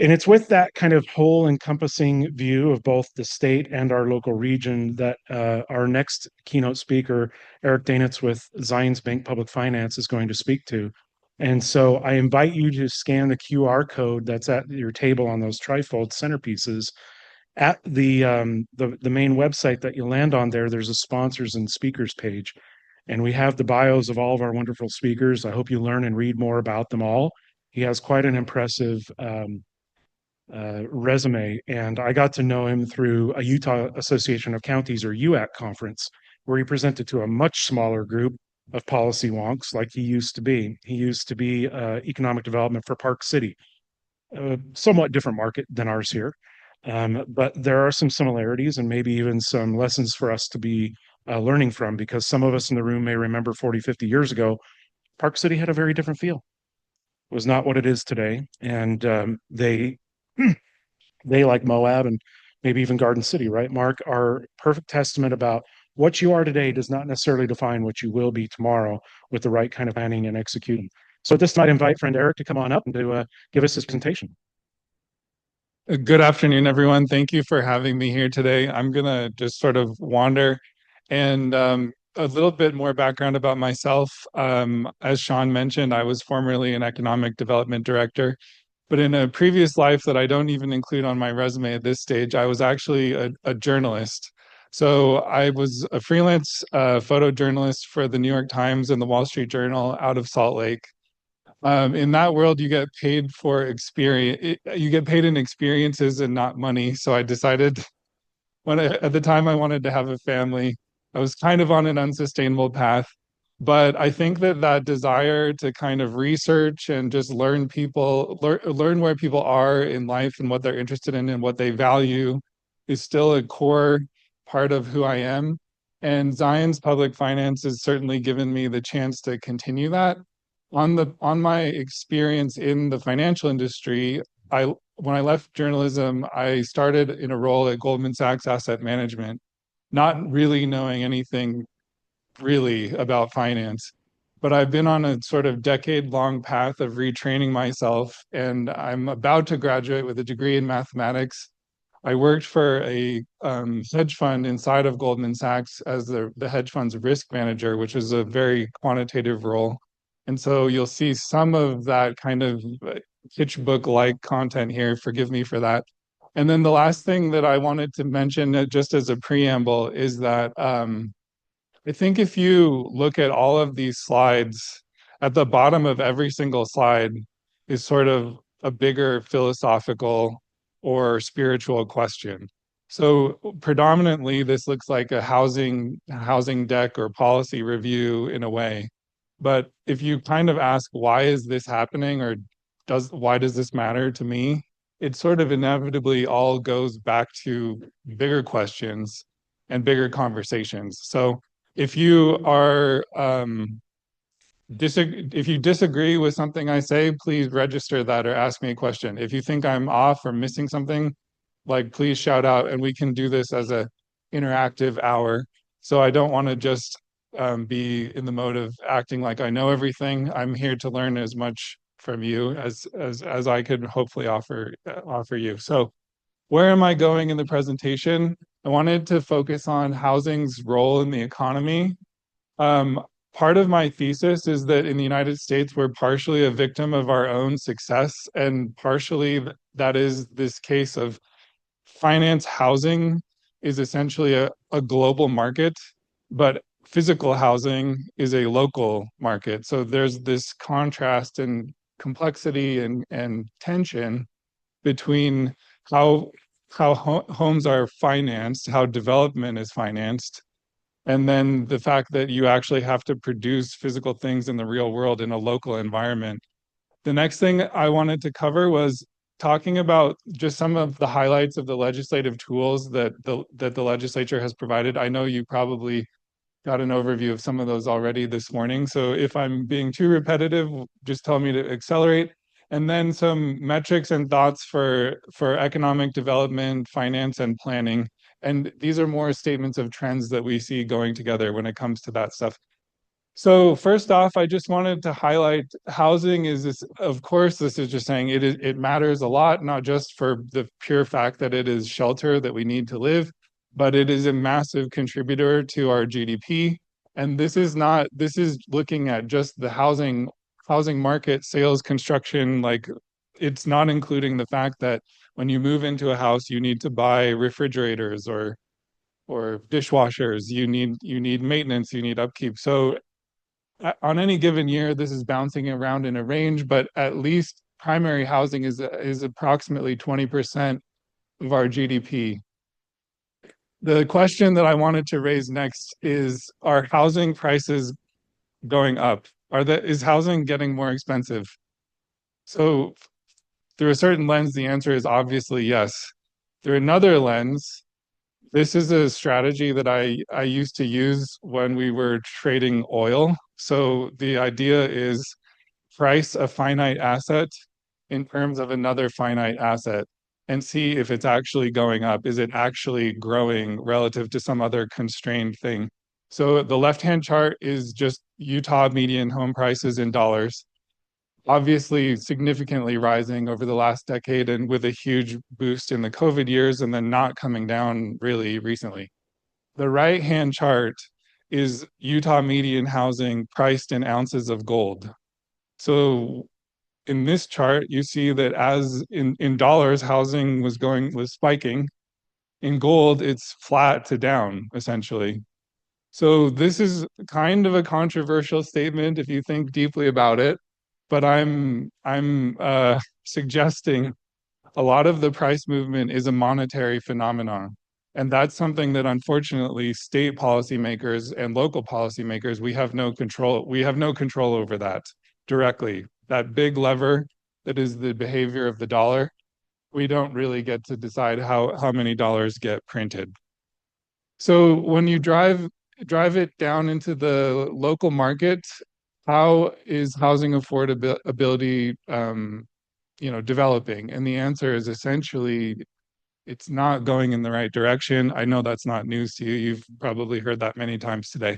And it's with that kind of whole encompassing view of both the state and our local region that our next keynote speaker, Erik Daenitz with Zions Bank Public Finance, is going to speak to. And so I invite you to scan the QR code that's at your table on those trifold centerpieces. At the main website that you land on there, there's a sponsors and speakers page. And we have the bios of all of our wonderful speakers. I hope you learn and read more about them all. He has quite an impressive resume, and I got to know him through a Utah Association of Counties, or UAC conference, where he presented to a much smaller group of policy wonks like he used to be. He used to be economic development for Park City, a somewhat different market than ours here. But there are some similarities and maybe even some lessons for us to be learning from, because some of us in the room may remember 40, 50 years ago, Park City had a very different feel. It was not what it is today. And they, like Moab and maybe even Garden City, right, Mark, are perfect testament about what you are today does not necessarily define what you will be tomorrow with the right kind of planning and executing. So at this time, I invite friend Erik to come on up and to give us his presentation. Good afternoon, everyone. Thank you for having me here today. I'm going to just sort of wander and a little bit more background about myself. As Sean mentioned, I was formerly an economic development director, but in a previous life that I don't even include on my resume at this stage, I was actually a journalist. So I was a freelance photojournalist for the New York Times and the Wall Street Journal out of Salt Lake. In that world, you get paid for experience. You get paid in experiences and not money. So I decided at the time I wanted to have a family. I was kind of on an unsustainable path, but I think that that desire to kind of research and just learn learn where people are in life and what they're interested in and what they value is still a core part of who I am. And Zion's public finance has certainly given me the chance to continue that. On my experience in the financial industry, when I left journalism, I started in a role at Goldman Sachs Asset Management, not really knowing anything really about finance. But I've been on a sort of decade-long path of retraining myself, and I'm about to graduate with a degree in mathematics. I worked for a hedge fund inside of Goldman Sachs as the hedge fund's risk manager, which is a very quantitative role. And so you'll see some of that kind of pitch book-like content here. Forgive me for that. And then the last thing that I wanted to mention, just as a preamble, is that I think if you look at all of these slides, at the bottom of every single slide is sort of a bigger philosophical or spiritual question. So predominantly, this looks like a housing deck or policy review in a way. But if you kind of ask, why is this happening, or why does this matter to me? It sort of inevitably all goes back to bigger questions and bigger conversations. So if you are if you disagree with something I say, please register that or ask me a question. If you think I'm off or missing something, like, please shout out, and we can do this as a interactive hour. So I don't want to just be in the mode of acting like I know everything. I'm here to learn as much from you as I could hopefully offer you. So where am I going in the presentation? I wanted to focus on housing's role in the economy. Part of my thesis is that in the United States, we're partially a victim of our own success, and partially that is this case of finance housing is essentially a global market, but physical housing is a local market. So there's this contrast and complexity and tension between how homes are financed, how development is financed, and then the fact that you actually have to produce physical things in the real world in a local environment. The next thing I wanted to cover was talking about just some of the highlights of the legislative tools that the legislature has provided. I know you probably got an overview of some of those already this morning. So if I'm being too repetitive, just tell me to accelerate. And then some metrics and thoughts for economic development, finance, and planning. And these are more statements of trends that we see going together when it comes to that stuff. So first off, I just wanted to highlight housing is this, of course, this is just saying it matters a lot, not just for the pure fact that it is shelter that we need to live, but it is a massive contributor to our GDP. And this is looking at just the housing market, sales, construction, like it's not including the fact that when you move into a house, you need to buy refrigerators or dishwashers, you need maintenance, you need upkeep. So on any given year, this is bouncing around in a range, but at least primary housing is approximately 20% of our GDP. The question that I wanted to raise next is, are housing prices going up? Is housing getting more expensive? So through a certain lens, the answer is obviously yes. Through another lens, this is a strategy that I used to use when we were trading oil. So the idea is price a finite asset in terms of another finite asset and see if it's actually going up. Is it actually growing relative to some other constrained thing? So the left-hand chart is just Utah median home prices in dollars, obviously significantly rising over the last decade and with a huge boost in the COVID years and then not coming down really recently. The right-hand chart is Utah median housing priced in ounces of gold. So in this chart, you see that as in dollars, housing was spiking. In gold, it's flat to down, essentially. So this is kind of a controversial statement if you think deeply about it, but I'm suggesting a lot of the price movement is a monetary phenomenon. And that's something that unfortunately state policymakers and local policymakers, we have no control over that directly. That big lever that is the behavior of the dollar, we don't really get to decide how many dollars get printed. So when you drive it down into the local market, how is housing affordability developing? And the answer is essentially it's not going in the right direction. I know that's not news to you. You've probably heard that many times today.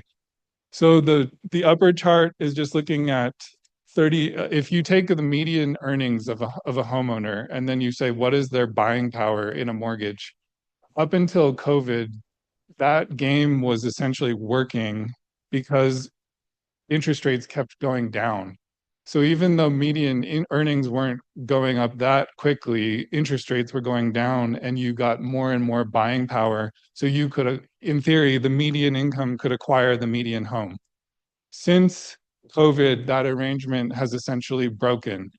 So the upper chart is just looking at 30, if you take the median earnings of a homeowner and then you say, what is their buying power in a mortgage? Up until COVID, that game was essentially working because interest rates kept going down. So even though earnings weren't going up that quickly, interest rates were going down and you got more and more buying power. So you could, in theory, the median income could acquire the median home. Since COVID, that arrangement has essentially broken.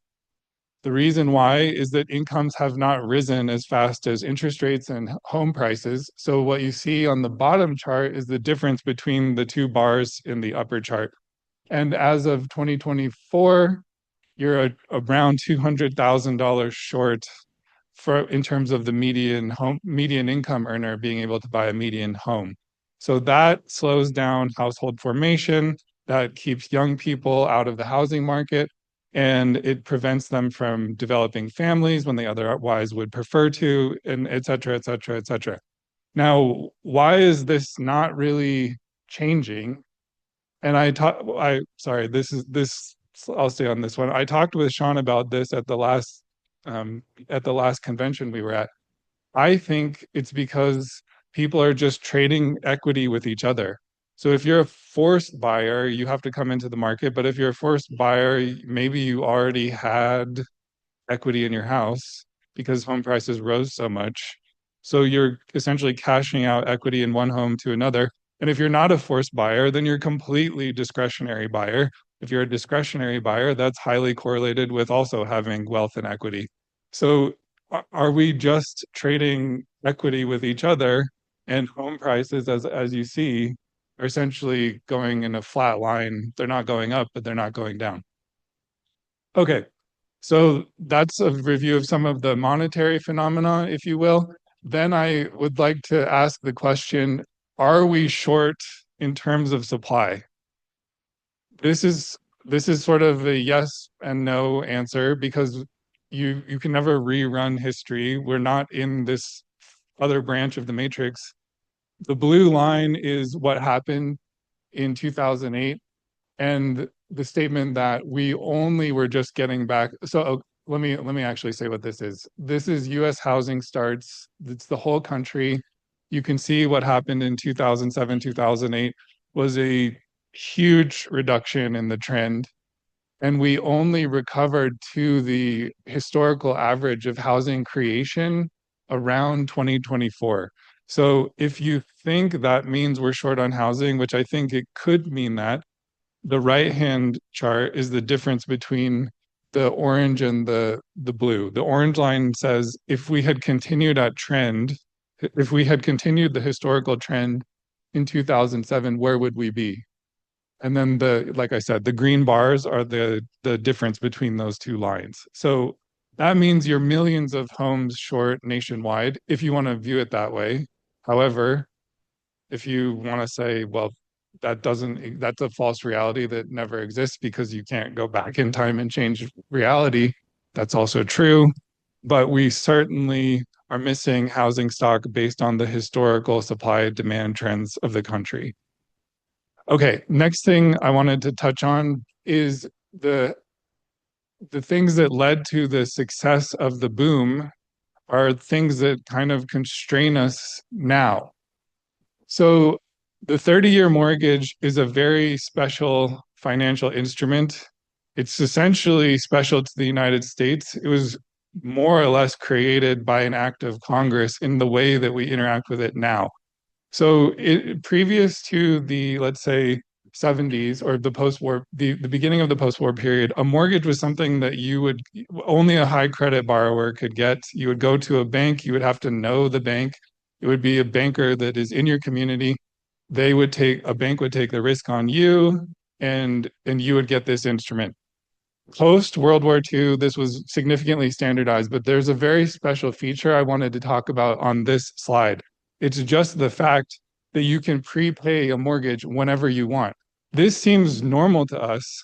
The reason why is that incomes have not risen as fast as interest rates and home prices. So what you see on the bottom chart is the difference between the two bars in the upper chart. And as of 2024, you're around $200,000 short in terms of the median income earner being able to buy a median home. So that slows down household formation, that keeps young people out of the housing market, and it prevents them from developing families when they otherwise would prefer to, and et cetera, et cetera, et cetera. Now, why is this not really changing? And sorry, I'll stay on this one. I talked with Sean about this at the last convention we were at. I think it's because people are just trading equity with each other. So if you're a forced buyer, you have to come into the market. But if you're a forced buyer, maybe you already had equity in your house because home prices rose so much. So you're essentially cashing out equity in one home to another. And if you're not a forced buyer, then you're completely discretionary buyer. If you're a discretionary buyer, that's highly correlated with also having wealth and equity. So are we just trading equity with each other and home prices, as you see, are essentially going in a flat line? They're not going up, but they're not going down. Okay, so that's a review of some of the monetary phenomena, if you will. Then I would like to ask the question, are we short in terms of supply? This is sort of a yes and no answer because you can never rerun history. We're not in this other branch of the matrix. The blue line is what happened in 2008 and the statement that we only were just getting back. So let me actually say what this is. This is U.S. housing starts. It's the whole country. You can see what happened in 2007, 2008 was a huge reduction in the trend, and we only recovered to the historical average of housing creation around 2024. So if you think that means we're short on housing, which I think it could mean that, the right-hand chart is the difference between the orange and the blue. The orange line says if we had continued that trend, if we had continued the historical trend in 2007, where would we be? And then like I said, the green bars are the difference between those two lines. So that means you're millions of homes short nationwide, if you want to view it that way. However, if you want to say, well, that's a false reality that never exists because you can't go back in time and change reality. That's also true. But we certainly are missing housing stock based on the historical supply demand trends of the country. Okay, next thing I wanted to touch on is the things that led to the success of the boom are things that kind of constrain us now. So the 30-year mortgage is a very special financial instrument. It's essentially special to the United States. It was more or less created by an act of Congress in the way that we interact with it now. So previous to the, let's say, 70s or the post-war, the beginning of the post-war period, a mortgage was something that only a high credit borrower could get. You would go to a bank, you would have to know the bank. It would be a banker that is in your community. A bank would take the risk on you, and you would get this instrument. Post World War II, this was significantly standardized, but there's a very special feature I wanted to talk about on this slide. It's just the fact that you can prepay a mortgage whenever you want. This seems normal to us.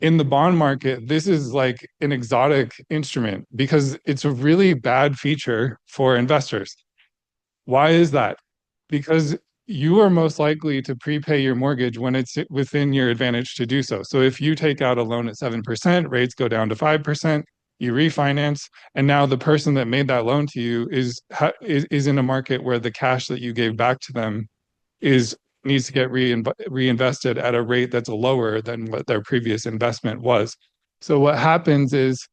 In the bond market, this is like an exotic instrument because it's a really bad feature for investors. Why is that? Because you are most likely to prepay your mortgage when it's within your advantage to do so. So if you take out a loan at 7%, rates go down to 5%, you refinance, and now the person that made that loan to you is in a market where the cash that you gave back to them needs to get reinvested at a rate that's lower than what their previous investment was. So what happens is,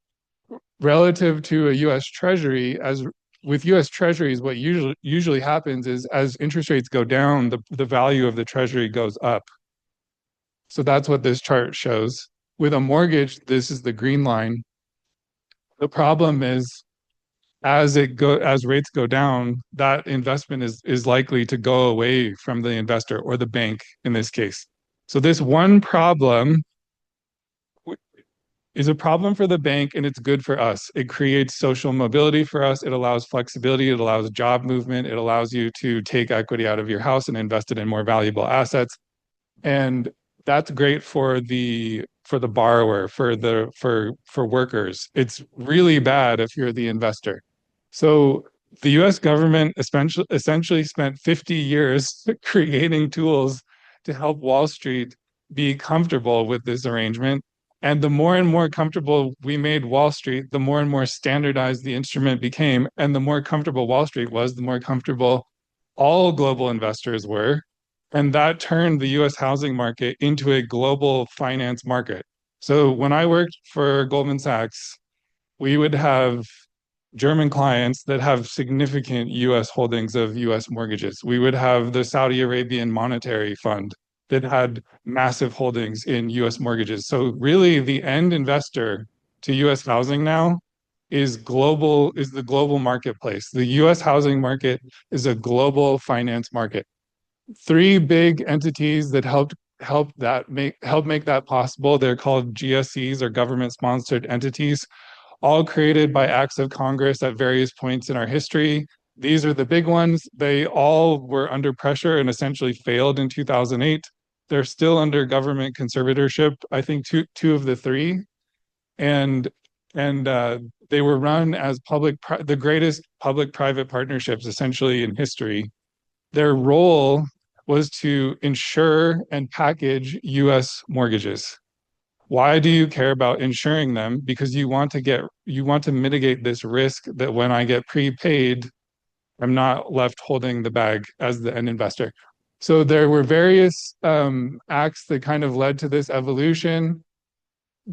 relative to a U.S. Treasury, as with U.S. Treasuries, what usually happens is as interest rates go down, the value of the Treasury goes up. So that's what this chart shows. With a mortgage, this is the green line. The problem is as rates go down, that investment is likely to go away from the investor or the bank in this case. So this one problem is a problem for the bank and it's good for us. It creates social mobility for us. It allows flexibility. It allows job movement. It allows you to take equity out of your house and invest it in more valuable assets. And that's great for the borrower, for workers. It's really bad if you're the investor. So the US government essentially spent 50 years creating tools to help Wall Street be comfortable with this arrangement. And the more and more comfortable we made Wall Street, the more and more standardized the instrument became. And the more comfortable Wall Street was, the more comfortable all global investors were. And that turned the US housing market into a global finance market. So when I worked for Goldman Sachs, we would have German clients that have significant US holdings of US mortgages. We would have the Saudi Arabian Monetary Fund that had massive holdings in US mortgages. So really the end investor to US housing now is the global marketplace. The US housing market is a global finance market. Three big entities that help make that possible. They're called GSEs, or government sponsored entities, all created by acts of Congress at various points in our history. These are the big ones. They all were under pressure and essentially failed in 2008. They're still under government conservatorship, I think two of the three. And they were run as the greatest public-private partnerships essentially in history. Their role was to insure and package US mortgages. Why do you care about insuring them? Because you want to mitigate this risk that when I get prepaid, I'm not left holding the bag as the end investor. So there were various acts that kind of led to this evolution.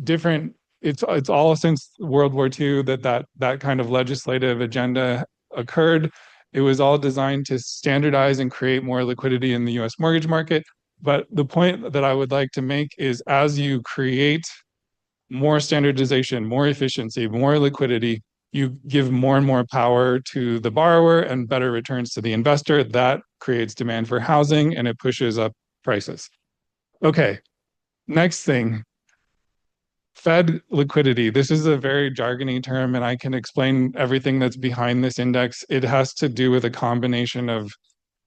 Different. It's all since World War II that kind of legislative agenda occurred. It was all designed to standardize and create more liquidity in the U.S. mortgage market. But the point that I would like to make is, as you create more standardization, more efficiency, more liquidity, you give more and more power to the borrower and better returns to the investor. That creates demand for housing and it pushes up prices. Okay, next thing, Fed liquidity. This is a very jargony term, and I can explain everything that's behind this index. It has to do with a combination of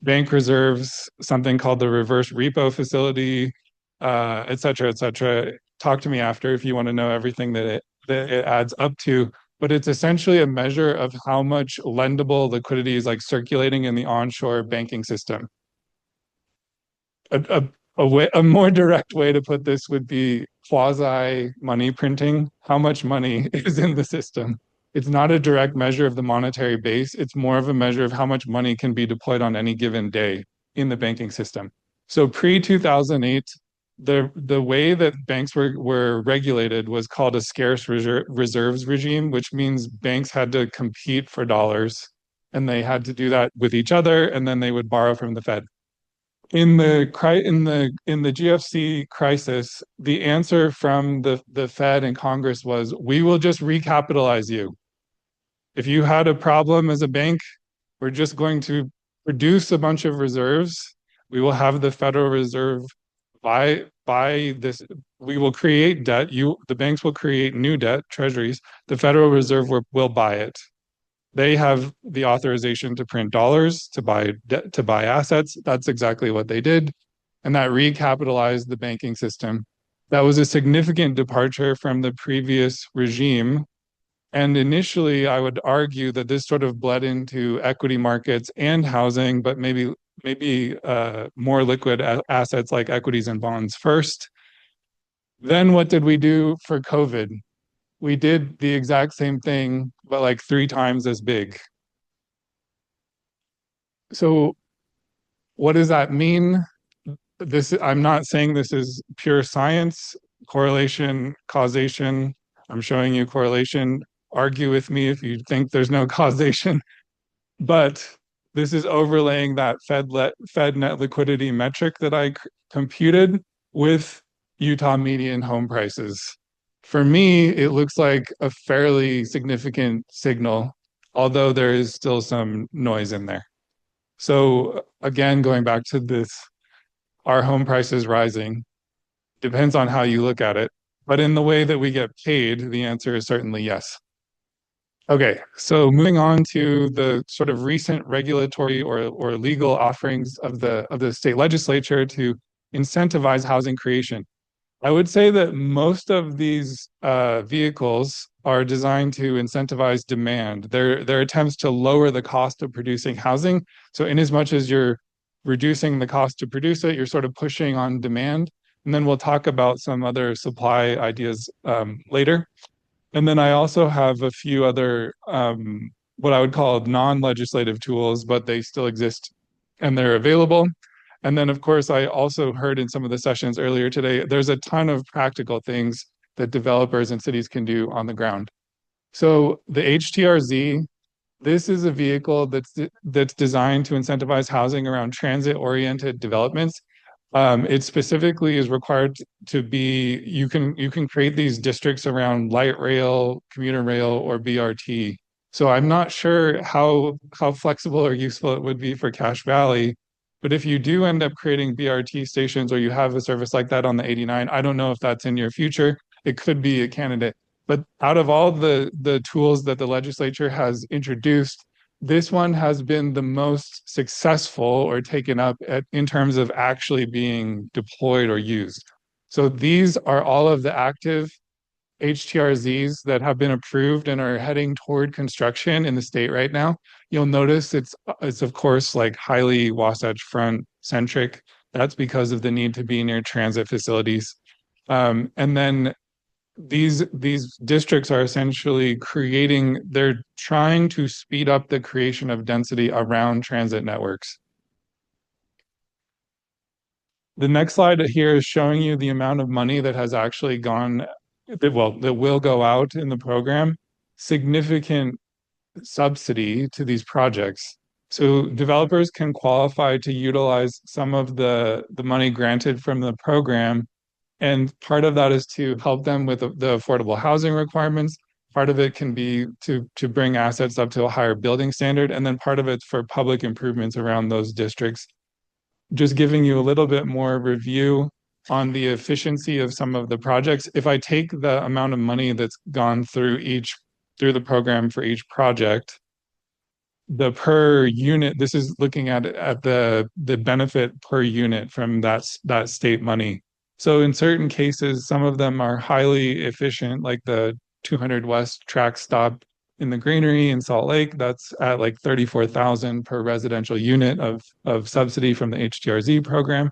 bank reserves, something called the reverse repo facility, et cetera, et cetera. Talk to me after if you want to know everything that it adds up to. But it's essentially a measure of how much lendable liquidity is like circulating in the onshore banking system. A more direct way to put this would be quasi money printing. How much money is in the system? It's not a direct measure of the monetary base. It's more of a measure of how much money can be deployed on any given day in the banking system. So pre-2008, the way that banks were regulated was called a scarce reserves regime, which means banks had to compete for dollars, and they had to do that with each other, and then they would borrow from the Fed. In the GFC crisis, the answer from the Fed and Congress was, we will just recapitalize you. If you had a problem as a bank, we're just going to produce a bunch of reserves. We will have the Federal Reserve buy this. We will create debt. The banks will create new debt, treasuries. The Federal Reserve will buy it. They have the authorization to print dollars, to buy assets. That's exactly what they did. And that recapitalized the banking system. That was a significant departure from the previous regime. And initially, I would argue that this sort of bled into equity markets and housing, but maybe more liquid assets like equities and bonds first. Then what did we do for COVID? We did the exact same thing, but like 3 times as big. So what does that mean? I'm not saying this is pure science, correlation, causation. I'm showing you correlation. Argue with me if you think there's no causation. But this is overlaying that Fed net liquidity metric that I computed with Utah median home prices. For me, it looks like a fairly significant signal, although there is still some noise in there. So again, going back to this, are home prices rising? Depends on how you look at it. But in the way that we get paid, the answer is certainly yes. Okay, so moving on to the sort of recent regulatory or legal offerings of the state legislature to incentivize housing creation. I would say that most of these vehicles are designed to incentivize demand. They're attempts to lower the cost of producing housing. So in as much as you're reducing the cost to produce it, you're sort of pushing on demand. And then we'll talk about some other supply ideas later. And then I also have a few other what I would call non-legislative tools, but they still exist and they're available. And then, of course, I also heard in some of the sessions earlier today, there's a ton of practical things that developers and cities can do on the ground. So the HTRZ, this is a vehicle that's designed to incentivize housing around transit-oriented developments. It specifically is required to be, you can create these districts around light rail, commuter rail, or BRT. So I'm not sure how flexible or useful it would be for Cache Valley, but if you do end up creating BRT stations or you have a service like that on the 89, I don't know if that's in your future. It could be a candidate. But out of all the tools that the legislature has introduced, this one has been the most successful or taken up in terms of actually being deployed or used. So these are all of the active HTRZs that have been approved and are heading toward construction in the state right now, you'll notice it's of course like highly Wasatch Front centric. That's because of the need to be near transit facilities. And then these districts are essentially they're trying to speed up the creation of density around transit networks. The next slide here is showing you the amount of money that has actually that will go out in the program. Significant subsidy to these projects. So developers can qualify to utilize some of the money granted from the program. And part of that is to help them with the affordable housing requirements. Part of it can be to bring assets up to a higher building standard. And then part of it's for public improvements around those districts. Just giving you a little bit more review on the efficiency of some of the projects. If I take the amount of money that's gone through the program for each project, the per unit, this is looking at the benefit per unit from that state money. So in certain cases, some of them are highly efficient, like the 200 West track stop in the Greenery in Salt Lake. That's at like 34,000 per residential unit of subsidy from the HTRZ program.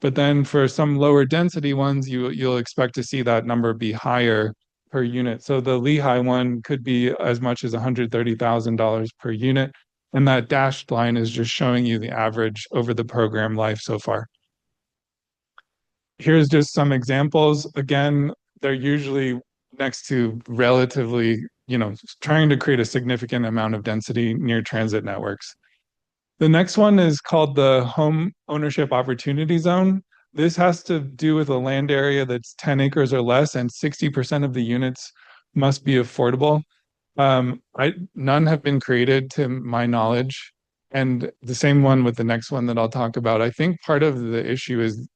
But then for some lower density ones, you'll expect to see that number be higher per unit. So the Lehigh one could be as much as $130,000 per unit. And that dashed line is just showing you the average over the program life so far. Here's just some examples. Again, they're usually next to relatively, trying to create a significant amount of density near transit networks. The next one is called the Home Ownership Opportunity Zone. This has to do with a land area that's 10 acres or less, and 60% of the units must be affordable. None have been created to my knowledge, and the same one with the next one that I'll talk about. I think part of the issue is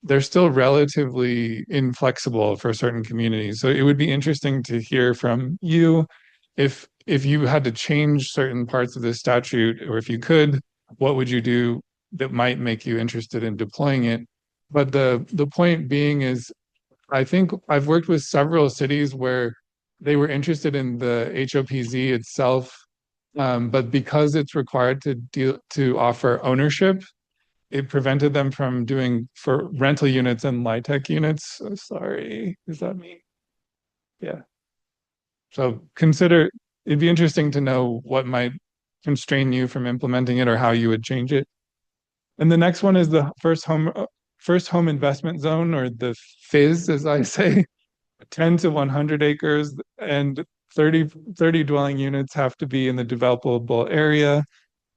they're still relatively inflexible for certain communities. So it would be interesting to hear from you if you had to change certain parts of the statute, or if you could, what would you do that might make you interested in deploying it? But the point being is, I think I've worked with several cities where they were interested in the HOPZ itself, but because it's required to offer ownership, it prevented them from doing for rental units and LIHTC units. Oh, sorry, is that me? Yeah. So it'd be interesting to know what might constrain you from implementing it or how you would change it. And the next one is the first home investment zone, or the FIZ, as I say. 10 to 100 acres, and 30 dwelling units have to be in the developable area.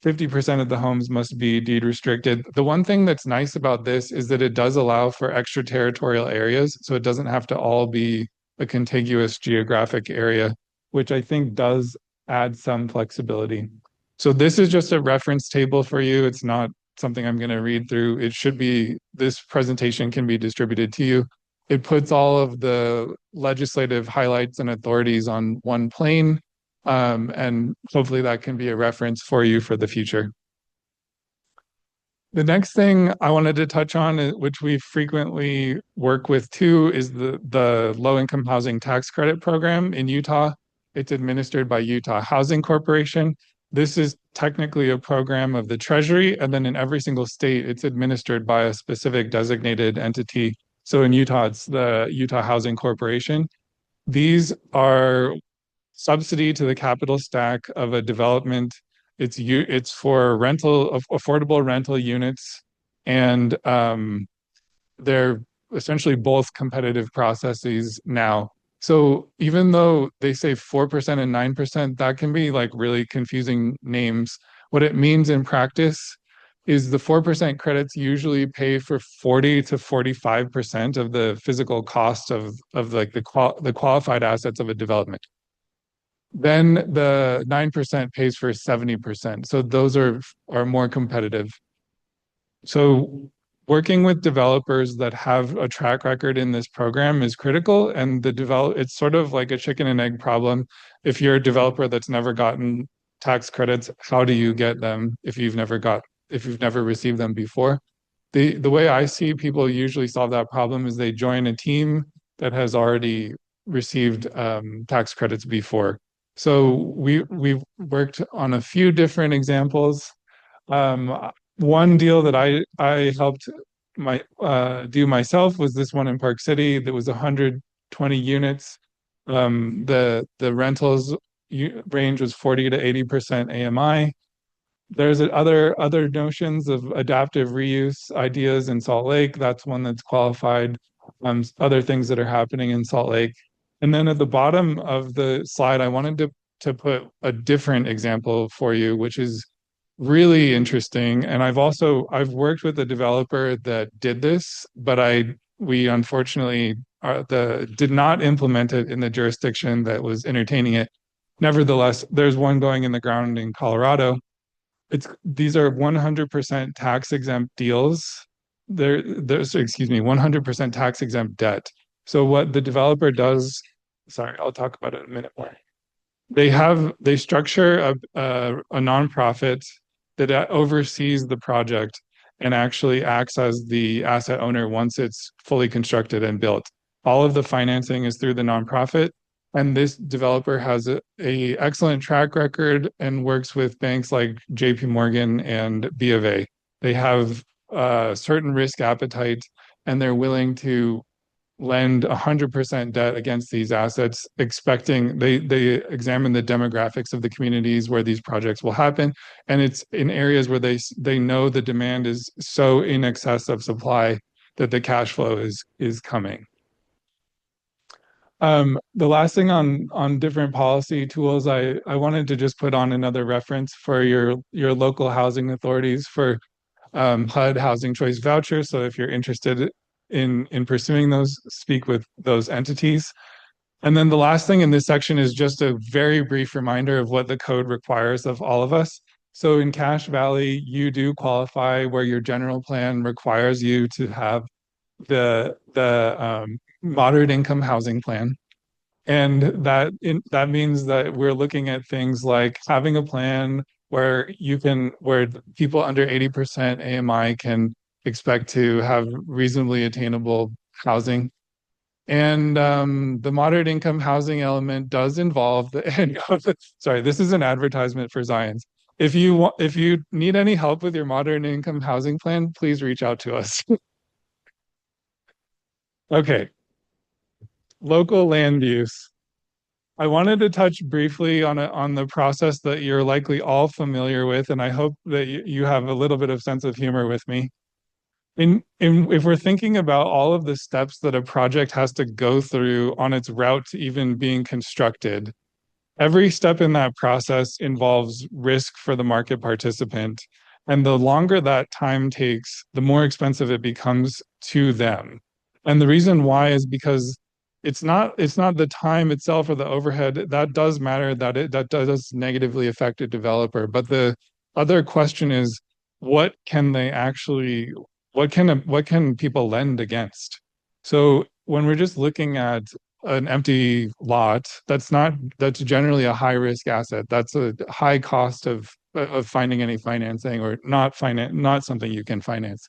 50% of the homes must be deed restricted. The one thing that's nice about this is that it does allow for extraterritorial areas, so it doesn't have to all be a contiguous geographic area, which I think does add some flexibility. So this is just a reference table for you. It's not something I'm going to read through. This presentation can be distributed to you. It puts all of the legislative highlights and authorities on one plane, and hopefully that can be a reference for you for the future. The next thing I wanted to touch on, which we frequently work with too, is the low-income housing tax credit program in Utah. It's administered by Utah Housing Corporation. This is technically a program of the Treasury, and then in every single state, it's administered by a specific designated entity. So in Utah, it's the Utah Housing Corporation. These are subsidy to the capital stack of a development. It's for affordable rental units, and they're essentially both competitive processes now. So even though they say 4% and 9%, that can be like really confusing names. What it means in practice is the 4% credits usually pay for 40 to 45% of the physical cost of like the qualified assets of a development. Then the 9% pays for 70%. So those are more competitive. So working with developers that have a track record in this program is critical, and it's sort of like a chicken and egg problem. If you're a developer that's never gotten tax credits, how do you get them if you've never received them before? The way I see people usually solve that problem is they join a team that has already received tax credits before. So we've worked on a few different examples. One deal that I helped do myself was this one in Park City that was 120 units. The rentals range was 40 to 80% AMI. There's other notions of adaptive reuse ideas in Salt Lake. That's one that's qualified. Other things that are happening in Salt Lake. And then at the bottom of the slide, I wanted to put a different example for you, which is really interesting. And I've worked with a developer that did this, but we unfortunately did not implement it in the jurisdiction that was entertaining it. Nevertheless, there's one going in the ground in Colorado. These are 100% tax exempt deals. There's, excuse me, 100% tax exempt debt. So what the developer does, sorry, I'll talk about it in a minute more. They structure a nonprofit that oversees the project and actually acts as the asset owner once it's fully constructed and built. All of the financing is through the nonprofit, and this developer has a excellent track record and works with banks like JP Morgan and B of A. They have a certain risk appetite, and they're willing to lend 100% debt against these assets, expecting they examine the demographics of the communities where these projects will happen, and it's in areas where they know the demand is so in excess of supply that the cash flow is coming. The last thing on different policy tools, I wanted to just put on another reference for your local housing authorities for HUD housing choice vouchers. So if you're interested in pursuing those, speak with those entities. And then the last thing in this section is just a very brief reminder of what the code requires of all of us. So in Cache Valley, you do qualify where your general plan requires you to have the moderate income housing plan. And that means that we're looking at things like having a plan where where people under 80% AMI can expect to have reasonably attainable housing. And the moderate income housing element does involve sorry, this is an advertisement for Zions. If you need any help with your moderate income housing plan, please reach out to us. Okay, local land use. I wanted to touch briefly on the process that you're likely all familiar with, and I hope that you have a little bit of sense of humor with me. If we're thinking about all of the steps that a project has to go through on its route to even being constructed, every step in that process involves risk for the market participant. And the longer that time takes, the more expensive it becomes to them. And the reason why is because it's not the time itself or the overhead that does matter, that does negatively affect a developer. But the other question is, what can they actually what can people lend against? So when we're just looking at an empty lot, that's generally a high risk asset. That's a high cost of finding any financing, or not something you can finance.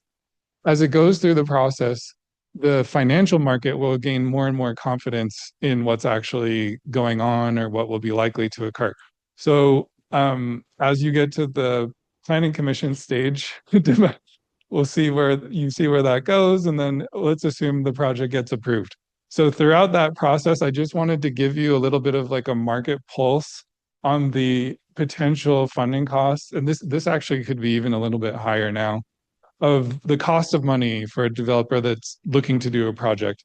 As it goes through the process, the financial market will gain more and more confidence in what's actually going on or what will be likely to occur. So as you get to the planning commission stage, we'll see where that goes, and then let's assume the project gets approved. So throughout that process, I just wanted to give you a little bit of like a market pulse on the potential funding costs, and this actually could be even a little bit higher now, of the cost of money for a developer that's looking to do a project.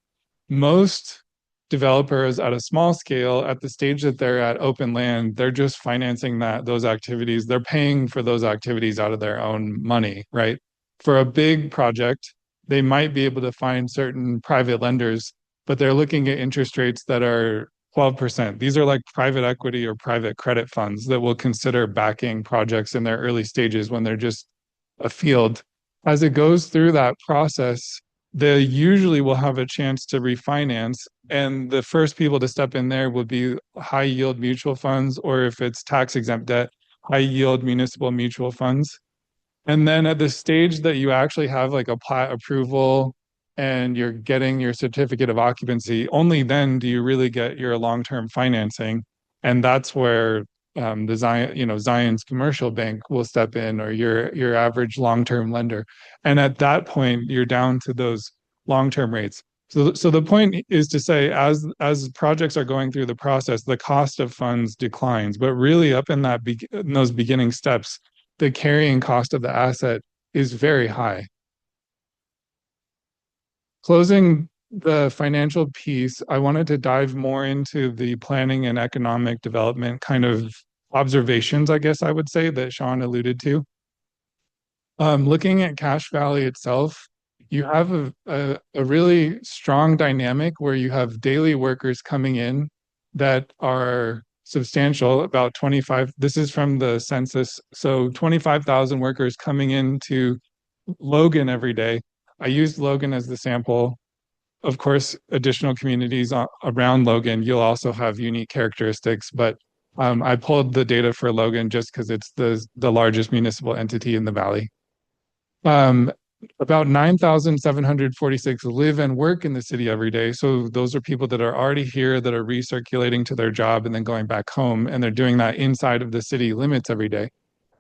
Most developers at a small scale, at the stage that they're at open land, they're just financing those activities. They're paying for those activities out of their own money, right? For a big project, they might be able to find certain private lenders, but they're looking at interest rates that are 12%. These are like private equity or private credit funds that will consider backing projects in their early stages when they're just a field. As it goes through that process, they usually will have a chance to refinance. And the first people to step in there would be high yield mutual funds, or if it's tax exempt debt, high yield municipal mutual funds. And then at the stage that you actually have like a plat approval and you're getting your certificate of occupancy, only then do you really get your long-term financing. And that's where the Zion, Zion's commercial bank will step in, or your average long-term lender. And at that point, you're down to those long-term rates. So the point is to say, as projects are going through the process, the cost of funds declines, but really up in in those beginning steps, the carrying cost of the asset is very high. Closing the financial piece, I wanted to dive more into the planning and economic development kind of observations, I guess I would say, that Sean alluded to. Looking at Cache Valley itself, you have a really strong dynamic where you have daily workers coming in that are substantial, about 25. This is from the census. So 25,000 workers coming into Logan every day. I used Logan as the sample. Of course, additional communities around Logan, you'll also have unique characteristics, but I pulled the data for Logan just because it's the largest municipal entity in the valley. Um, about 9,746 live and work in the city every day. So those are people that are already here, that are recirculating to their job and then going back home, and they're doing that inside of the city limits every day.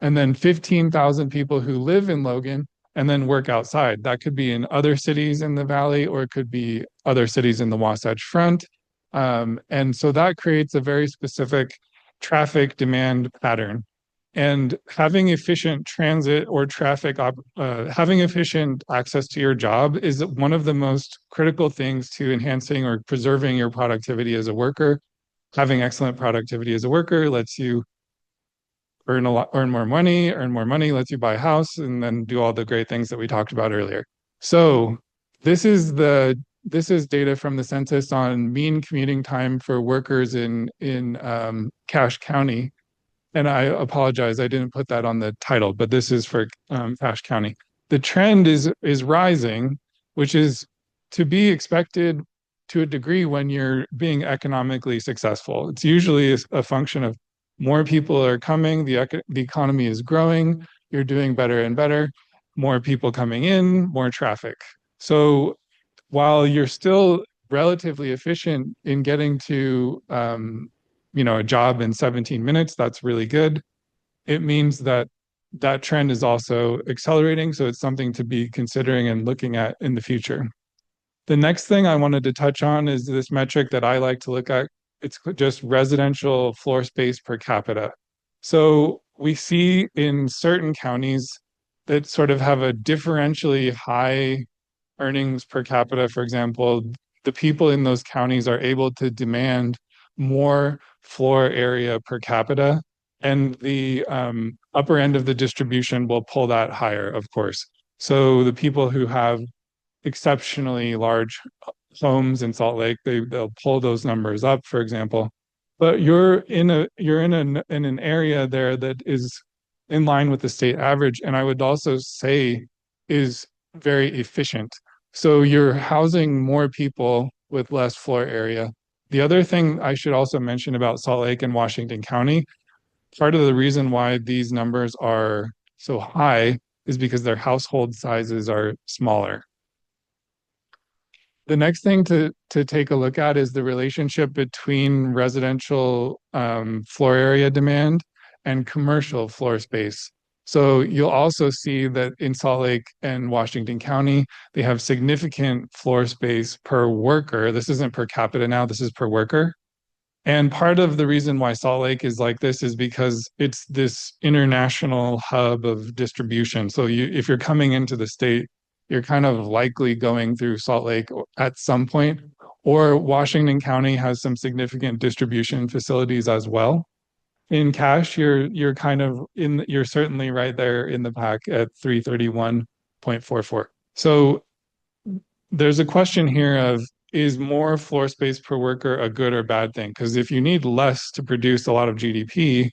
And then 15,000 people who live in Logan and then work outside. That could be in other cities in the valley, or it could be other cities in the Wasatch Front. And so that creates a very specific traffic demand pattern. And having efficient transit or having efficient access to your job is one of the most critical things to enhancing or preserving your productivity as a worker. Having excellent productivity as a worker lets you earn more money lets you buy a house, and then do all the great things that we talked about earlier. So this is data from the census on mean commuting time for workers in Cache County. And I apologize, I didn't put that on the title, but this is for Cache County. The trend is rising, which is to be expected to a degree when you're being economically successful. It's usually a function of more people are coming, the economy is growing, you're doing better and better, more people coming in, more traffic. So while you're still relatively efficient in getting to a job in 17 minutes, that's really good. It means that that trend is also accelerating, so it's something to be considering and looking at in the future. The next thing I wanted to touch on is this metric that I like to look at. It's just residential floor space per capita. So we see in certain counties that sort of have a differentially high earnings per capita. For example, the people in those counties are able to demand more floor area per capita, and the upper end of the distribution will pull that higher, of course. So the people who have exceptionally large homes in Salt Lake, they'll pull those numbers up, for example. But you're in an area there that is in line with the state average, and I would also say is very efficient. So you're housing more people with less floor area. The other thing I should also mention about Salt Lake and Washington County, part of the reason why these numbers are so high is because their household sizes are smaller. The next thing to take a look at is the relationship between residential floor area demand and commercial floor space. So you'll also see that in Salt Lake and Washington County, they have significant floor space per worker. This isn't per capita now, this is per worker. And part of the reason why Salt Lake is like this is because it's this international hub of distribution. So if you're coming into the state, you're kind of likely going through Salt Lake at some point, or Washington County has some significant distribution facilities as well. In Cache, you're certainly right there in the pack at 331.44. So there's a question here of, is more floor space per worker a good or bad thing? Because if you need less to produce a lot of GDP,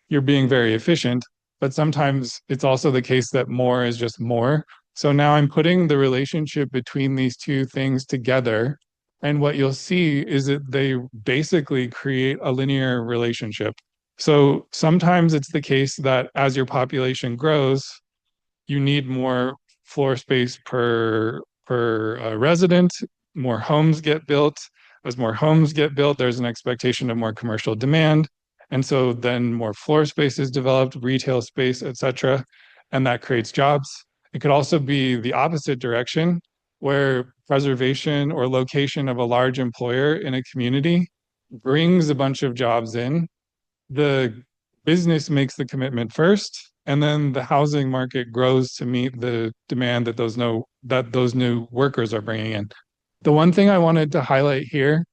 you're being very efficient, but sometimes it's also the case that more is just more. So now I'm putting the relationship between these two things together, and what you'll see is that they basically create a linear relationship. So sometimes it's the case that as your population grows, you need more floor space per per resident, more homes get built. As more homes get built, there's an expectation of more commercial demand. And so then more floor space is developed, retail space, et cetera, and that creates jobs. It could also be the opposite direction, where preservation or location of a large employer in a community brings a bunch of jobs in. The business makes the commitment first, and then the housing market grows to meet the demand that those new workers are bringing in. The one thing I wanted to highlight here,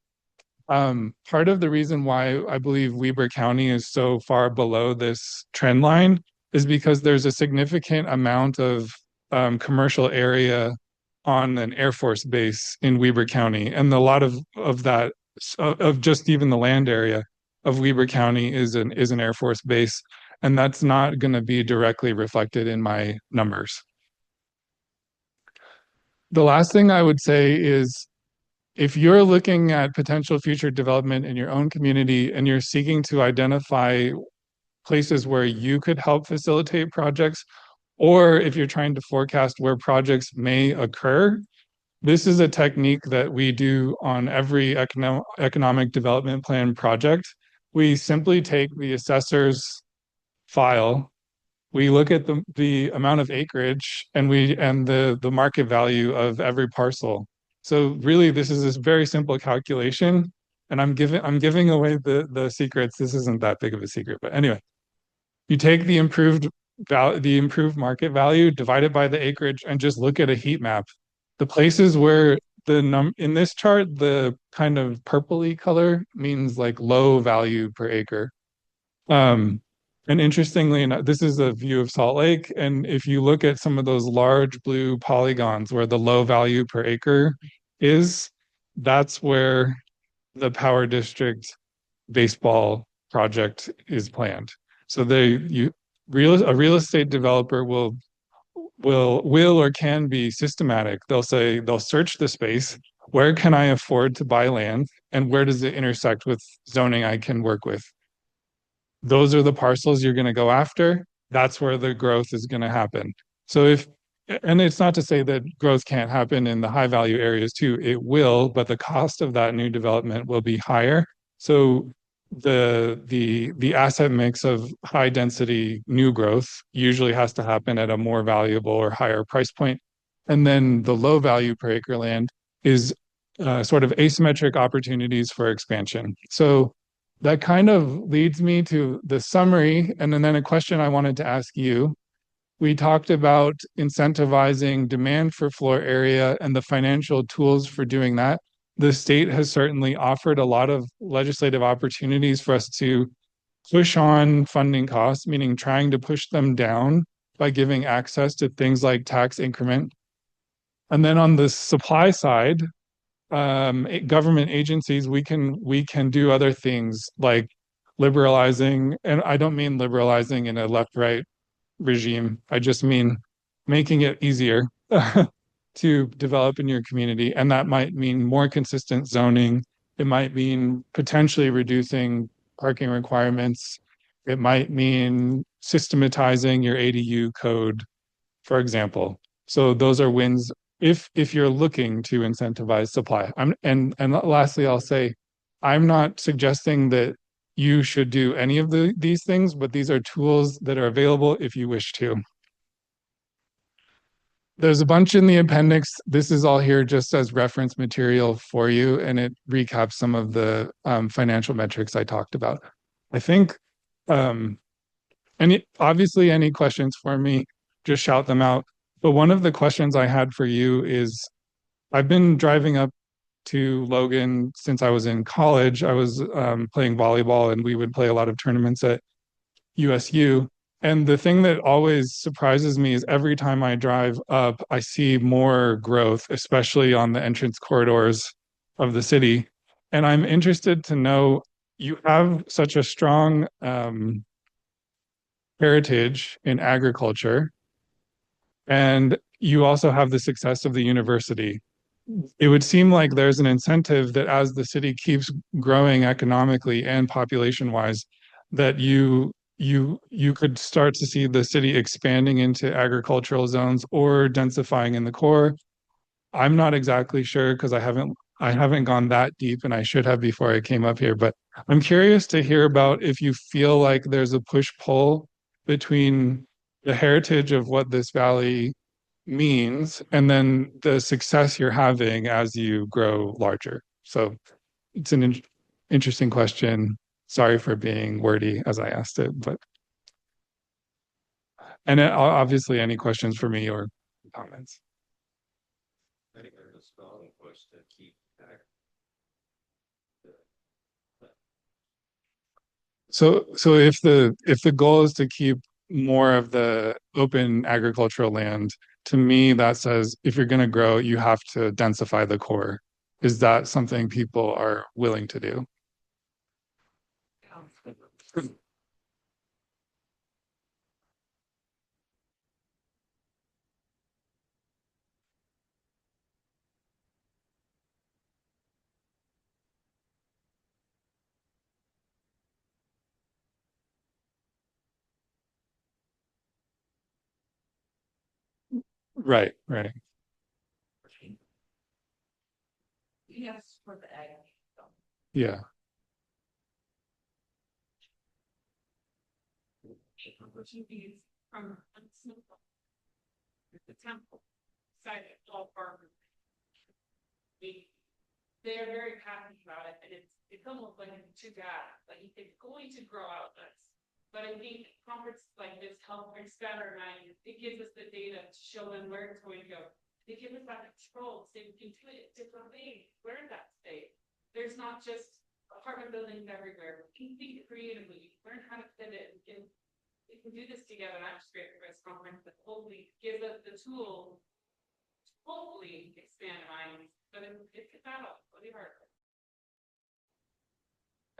part of the reason why I believe Weber County is so far below this trend line is because there's a significant amount of commercial area on an Air Force base in Weber County, and a lot of that of just even the land area of Weber County is an Air Force base, and that's not going to be directly reflected in my numbers. The last thing I would say is if you're looking at potential future development in your own community and you're seeking to identify places where you could help facilitate projects, or if you're trying to forecast where projects may occur, this is a technique that we do on every economic development plan project. We simply take the assessor's file, we look at the amount of acreage and the market value of every parcel. So really, this is this very simple calculation, and I'm giving away the secrets. This isn't that big of a secret, but anyway, you take the improved market value, divide it by the acreage, and just look at a heat map. The places where in this chart, the kind of purpley color means like low value per acre. And interestingly enough, this is a view of Salt Lake. And if you look at some of those large blue polygons where the low value per acre is, that's where the Power District baseball project is planned. So a real estate developer will or can be systematic. They'll search the space. Where can I afford to buy land? And where does it intersect with zoning I can work with? Those are the parcels you're going to go after. That's where the growth is going to happen. And it's not to say that growth can't happen in the high value areas too. It will, but the cost of that new development will be higher. So the asset mix of high density new growth usually has to happen at a more valuable or higher price point. And then the low value per acre land is sort of asymmetric opportunities for expansion. So that kind of leads me to the summary, and then a question I wanted to ask you. We talked about incentivizing demand for floor area and the financial tools for doing that. The state has certainly offered a lot of legislative opportunities for us to push on funding costs, meaning trying to push them down by giving access to things like tax increment. And then on the supply side, government agencies, we can do other things like liberalizing, and I don't mean liberalizing in a left-right regime. I just mean making it easier to develop in your community, and that might mean more consistent zoning. It might mean potentially reducing parking requirements. It might mean systematizing your ADU code, for example. So those are wins if you're looking to incentivize supply. And lastly, I'll say, I'm not suggesting that you should do any of these things, but these are tools that are available if you wish to. There's a bunch in the appendix. This is all here just as reference material for you, and it recaps some of the financial metrics I talked about. I think, obviously any questions for me, just shout them out. But one of the questions I had for you is, I've been driving up to Logan since I was in college. I was playing volleyball, and we would play a lot of tournaments at USU. And the thing that always surprises me is every time I drive up, I see more growth, especially on the entrance corridors of the city. And I'm interested to know, you have such a strong heritage in agriculture, and you also have the success of the university. It would seem like there's an incentive that as the city keeps growing economically and population-wise, that you could start to see the city expanding into agricultural zones or densifying in the core. I'm not exactly sure because I haven't gone that deep and I should have before I came up here, but I'm curious to hear about if you feel like there's a push-pull between the heritage of what this valley means and then the success you're having as you grow larger. So it's an interesting question. Sorry for being wordy as I asked it, but and obviously any questions for me or comments. I think there's a spelling push to keep that. So if the goal is to keep more of the open agricultural land, to me that says if you're going to grow, you have to densify the core. Is that something people are willing to do? Right, right. Yes, for the egg. Yeah. Opportunities from the temple side of all farmers. They're very passionate about it, and it's almost like too bad. Like it's going to grow out this. But I think conferences like this help expand our mind. It gives us the data to show them where it's going to go. They give us that control, so we can do it differently. Learn that state. There's not just apartment buildings everywhere. We can think creatively, learn how to pivot, and we can do this together. And I'm just grateful for this conference that hopefully gives us the tool to hopefully expand minds. But it's not really hard.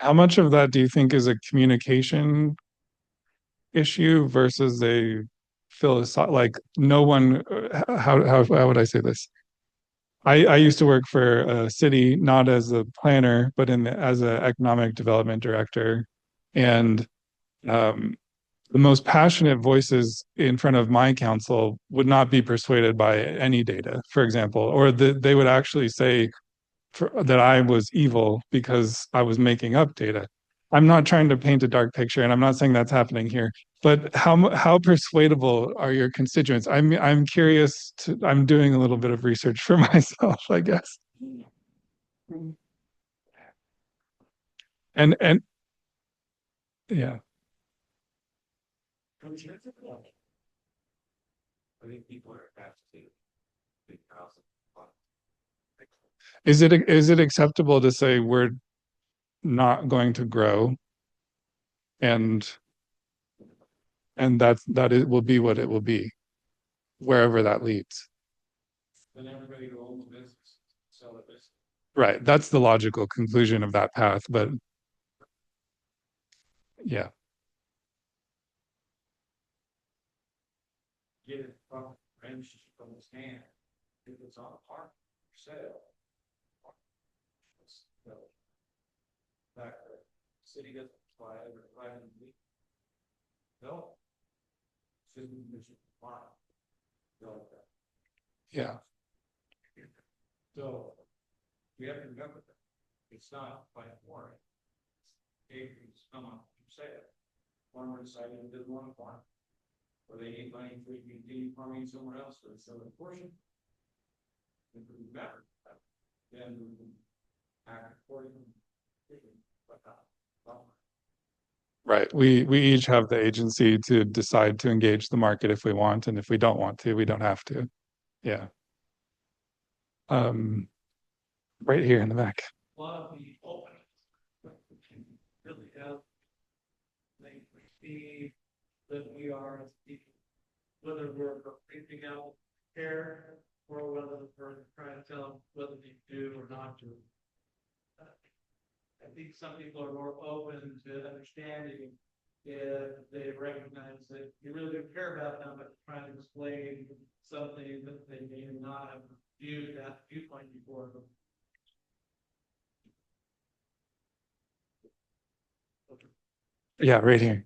How much of that do you think is a communication issue versus a philosoph like no one how would I say this? I used to work for a city, not as a planner, but as an economic development director. And um, the most passionate voices in front of my council would not be persuaded by any data, for example, or they would actually say that I was evil because I was making up data. I'm not trying to paint a dark picture, and I'm not saying that's happening here. But how persuadable are your constituents? I'm curious. I'm doing a little bit of research for myself, I guess. And yeah, I think people are attached to big houses. is it acceptable to say we're not going to grow, and that it will be what it will be, wherever that leads? Then everybody who owns a business, sell a business. Right. That's the logical conclusion of that path. But yeah, Get it from wrench from his hand. If it's on a park for sale. So, that city doesn't apply it or apply it. No. Shouldn't mission fine. No. yeah. So we have to remember that it's not by warning. It's come up to say it. Farmer decided they didn't want to farm. Or they need money for continue farming somewhere else, or sell a portion. If we better, then we can act accordingly. But not. Right. We each have the agency to decide to engage the market if we want, and if we don't want to, we don't have to. Yeah. Right here in the back. A lot of the open really have they perceive that we are as people, whether we're reaching out care or whether we're trying to tell them whether they do or not do. I think some people are more open to understanding if they recognize that you really do care about them, but trying to explain something that they may not have viewed that viewpoint before. Yeah, right here.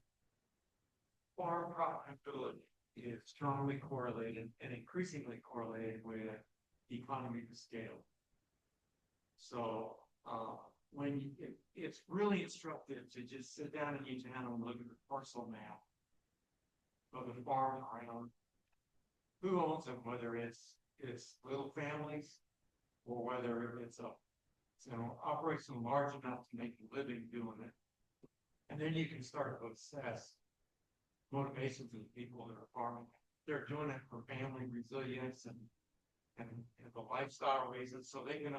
Farm profitability is strongly correlated and increasingly correlated with economy of scale. So when it's really instructive to just sit down in each town and look at the parcel map of the farm around, who owns them, whether it's little families or whether it's a operation large enough to make a living doing it. And then you can start to assess motivations of the people that are farming. They're doing it for family resilience and the lifestyle reasons, so they can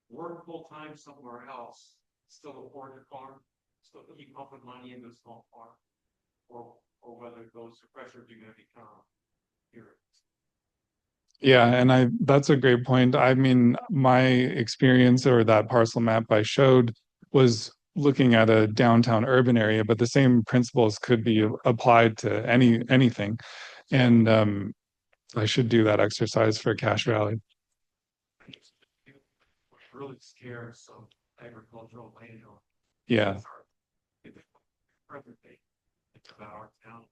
work full time somewhere else, still afford to farm, still keep pumping money into a small farm, or whether those pressures are going to become here. Yeah, and that's a great point. I mean, my experience or that parcel map I showed was looking at a downtown urban area, but the same principles could be applied to anything. And I should do that exercise for Cache Valley. Really scarce of agricultural land. Yeah. It's about our town.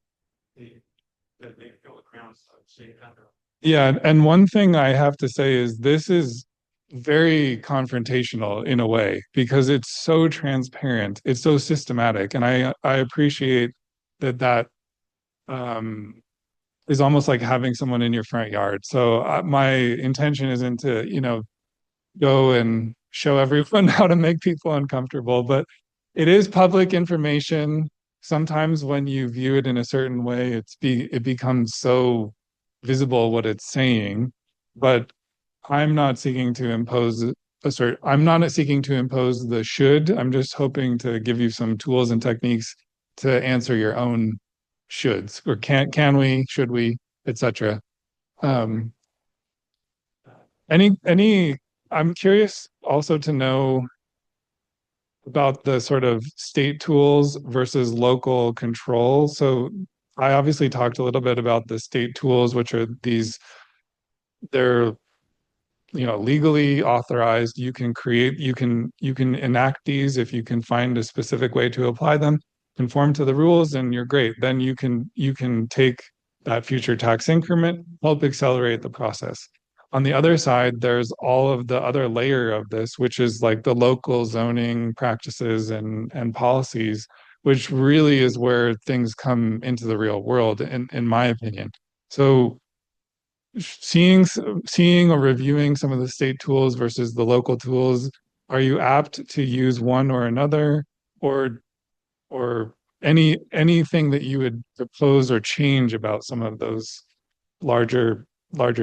They feel the ground shake under. Yeah, and one thing I have to say is this is very confrontational in a way because it's so transparent, it's so systematic, and I appreciate that is almost like having someone in your front yard. So my intention isn't to, go and show everyone how to make people uncomfortable, but it is public information. Sometimes when you view it in a certain way, it becomes so visible what it's saying. But I'm not seeking to impose I'm not seeking to impose the should. I'm just hoping to give you some tools and techniques to answer your own shoulds, or can we, should we, etc. Um, any I'm curious also to know about the sort of state tools versus local control. So I obviously talked a little bit about the state tools, which are they're legally authorized. You can enact these if you can find a specific way to apply them, conform to the rules, and you're great. Then you can take that future tax increment, help accelerate the process. On the other side, there's all of the other layer of this, which is like the local zoning practices and policies, which really is where things come into the real world, in my opinion. So seeing or reviewing some of the state tools versus the local tools, are you apt to use one or another, or or anything that you would propose or change about some of those larger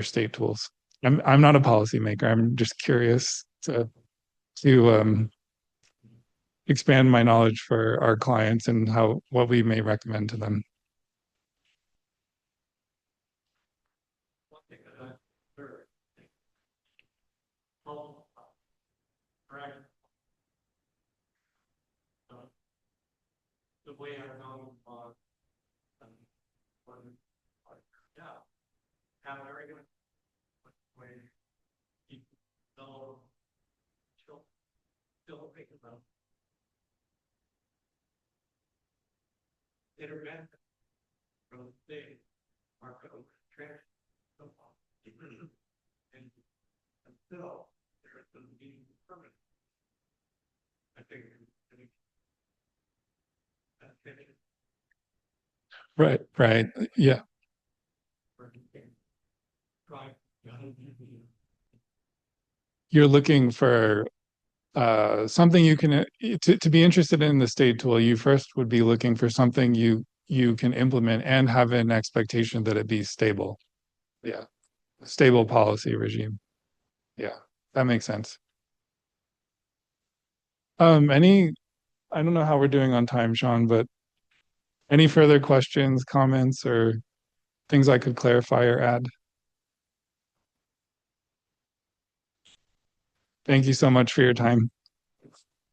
state tools? I'm not a policymaker. I'm just curious to expand my knowledge for our clients and what we may recommend to them. The way I know, how are you going way you know, still think about internet from the market trash and until there's going to be permanent. I think Right. Yeah. You're looking for something you can to be interested in the state tool, you first would be looking for something you can implement and have an expectation that it be stable. Yeah. Stable policy regime. Yeah, that makes sense. I don't know how we're doing on time, Sean, but any further questions, comments, or things I could clarify or add? Thank you so much for your time.